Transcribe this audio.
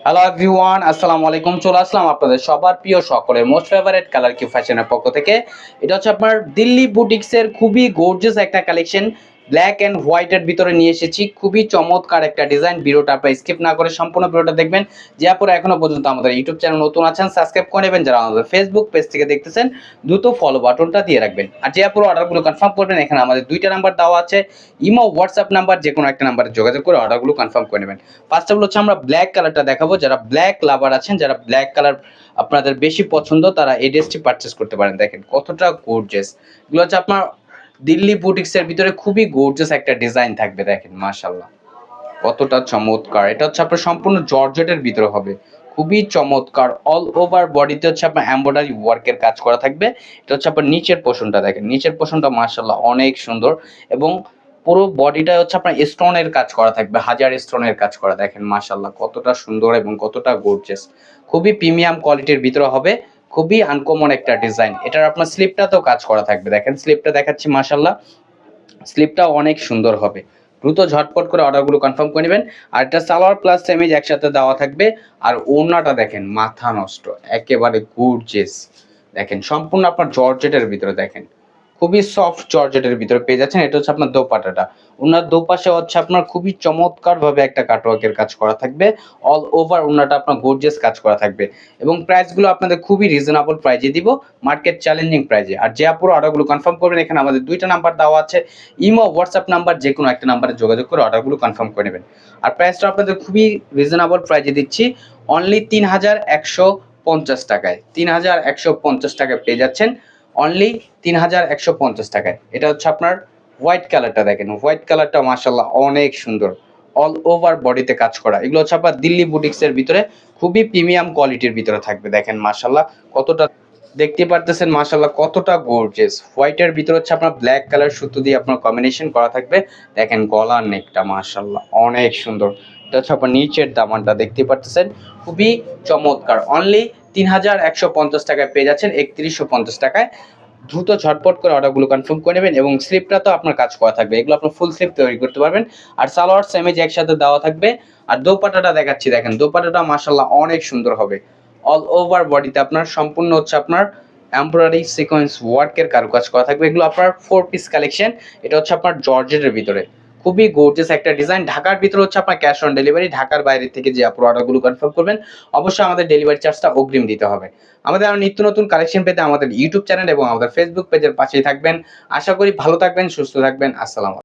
Hello everyone, আসসালামু আলাইকুম। চলে আসলাম আপনাদের সবার প্রিয় সকলের মোস্ট ফেভারিট কালার কিউ ফ্যাশনের পক্ষ থেকে। এটা হচ্ছে আপনার দিল্লি বুটিক্সের খুবই গর্জিয়াস একটা কালেকশন, ব্ল্যাক অ্যান্ড হোয়াইটের ভিতরে নিয়ে এসেছি। খুবই চমৎকার একটা ডিজাইন। ভিডিওটা আপনারা স্কিপ না করে সম্পূর্ণ ভিডিওটা দেখবেন। যে আপনারা এখনো পর্যন্ত আমাদের ইউটিউব চ্যানেল নতুন আছেন, সাবস্ক্রাইব করে নেবেন। যারা আমাদের ফেসবুক পেজ থেকে দেখতেছেন, দ্রুত ফলো বাটনটা দিয়ে রাখবেন। আর যে আপনারা অর্ডারগুলো কনফার্ম করবেন, এখানে আমাদের দুইটা নাম্বার দেওয়া আছে, ইমো হোয়াটসঅ্যাপ নাম্বার, যে কোনো একটা নাম্বারে যোগাযোগ করে অর্ডারগুলো কনফার্ম করে নেবেন। ফার্স্ট অফ অল হচ্ছে আমরা ব্ল্যাক কালারটা দেখাবো। যারা ব্ল্যাক লাভার আছেন, যারা ব্ল্যাক কালার আপনাদের বেশি পছন্দ, তারা এই ড্রেসটি পারচেস করতে পারেন। দেখেন কতটা গর্জিয়াস। এগুলো হচ্ছে আপনার দিল্লি বুটিক্সের ভিতরে খুবই গর্জিয়াস একটা ডিজাইন থাকবে। দেখেন মাশাআল্লাহ কতটা চমৎকার। এটা হচ্ছে আপনার সম্পূর্ণ জর্জেটের ভিতরে হবে, খুবই চমৎকার। অল ওভার বডিতে হচ্ছে আপনার এমব্রয়ডারি ওয়ার্কের কাজ করা থাকবে। এটা হচ্ছে আপনার নিচের পোর্শনটা, দেখেন নিচের পোর্শনটা মাশাআল্লাহ অনেক সুন্দর, এবং পুরো বডিটা হচ্ছে আপনার স্টোনের কাজ করা থাকবে, হাজার স্টোনের কাজ করা। দেখেন মাশাআল্লাহ কতটা সুন্দর এবং কতটা গর্জিয়াস। খুবই প্রিমিয়াম কোয়ালিটির ভিতরে হবে, খুবই আনকমন একটা ডিজাইন। এটার আপনার স্লিপটাতেও কাজ করা থাকবে। দেখেন স্লিপটা দেখাচ্ছি, মাশাআল্লাহ স্লিপটা অনেক সুন্দর হবে। দ্রুত ঝটপট করে অর্ডারগুলো কনফার্ম করে নেবেন। আর এটা সালোয়ার প্লাস সেমিজ একসাথে দেওয়া থাকবে। আর ওড়নাটা দেখেন মাথা নষ্ট, একেবারে গর্জিয়াস। দেখেন সম্পূর্ণ আপনার জর্জেটের ভিতরে, দেখেন খুবই সফট জর্জেটের ভিতরে পেয়ে যাচ্ছেন। এটা হচ্ছে আপনার দোপাট্টাটা। ওনার দুপাশে হচ্ছে আপনার খুবই চমৎকার ভাবে একটা কাটওয়ার্কের কাজ করা থাকবে। অল ওভার ওনাটা আপনার গর্জিয়াস কাজ করা থাকবে, এবং প্রাইসগুলো আপনাদের খুবই রিজনেবল প্রাইজে দিব, মার্কেট চ্যালেঞ্জিং প্রাইজে। আর যে আপুরো অর্ডারগুলো কনফার্ম করবেন, এখানে আমাদের দুইটা নাম্বার দেওয়া আছে, ইমো হোয়াটসঅ্যাপ নাম্বার, যে কোনো একটা নাম্বারে যোগাযোগ করে অর্ডারগুলো কনফার্ম করে নেবেন। আর প্রাইসটা আপনাদের খুবই রিজনেবল প্রাইজে দিচ্ছি, অনলি ৩,১৫০ টাকায়। ৩,১৫০ টাকায় পেয়ে যাচ্ছেন, অনলি ৩,১৫০ টাকায়। এটা হচ্ছে আপনার হোয়াইট কালারটা, দেখেন হোয়াইট কালারটা মাশাআল্লাহ অনেক সুন্দর, অল ওভার বডিতে কাজ করা। এগুলো হচ্ছে আপনার দিল্লি বুটিক্সের ভিতরে খুবই প্রিমিয়াম কোয়ালিটির ভিতরে থাকবে। দেখেন মাশাআল্লাহ কতটা, দেখতে পারতেছেন মাশাআল্লাহ কতটা গর্জিয়াস। হোয়াইটের ভিতরে হচ্ছে আপনার ব্ল্যাক কালার সুতো দিয়ে আপনার কম্বিনেশন করা থাকবে। দেখেন গলার নেকটা মাশাআল্লাহ অনেক সুন্দর। এটা হচ্ছে আপনার নিচের দামানটা, দেখতে পারতেছেন খুবই চমৎকার। অনলি ৩,১৫০ টাকায় পেয়ে যাচ্ছেন, ৩১৫০ টাকায়। দ্রুত ঝটপট করে অর্ডারগুলো কনফার্ম করে নেবেন। এবং স্লিপটা তো আপনার কাজ করা থাকবে, এগুলো আপনার ফুল স্লিপ তৈরি করতে পারবেন। আর সালোয়ার সেমিজ একসাথে দেওয়া থাকবে। আর দোপাট্টাটা দেখাচ্ছি, দেখেন দোপাট্টাটা মাশাআল্লাহ অনেক সুন্দর হবে। অল ওভার বডিতে আপনার সম্পূর্ণ হচ্ছে আপনার এমব্রয়ডারি সিকোয়েন্স ওয়ার্কের কারুকাজ করা থাকবে। এগুলো আপনার 4 পিস কালেকশন। এটা হচ্ছে আপনার জর্জেটের ভিতরে খুবই গর্জিয়াস একটা ডিজাইন। ঢাকার ভিতরে হচ্ছে আপনার ক্যাশ অন ডেলিভারি। ঢাকার বাইরে থেকে যে আপনার অর্ডারগুলো কনফার্ম করবেন, অবশ্যই আমাদের ডেলিভারি চার্জটা অগ্রিম দিতে হবে। আমাদের আরো নিত্য নতুন কালেকশন পেতে আমাদের ইউটিউব চ্যানেল এবং আমাদের ফেসবুক পেজের পাশেই থাকবেন। আশা করি ভালো থাকবেন, সুস্থ থাকবেন। আসসালামু আলাইকুম।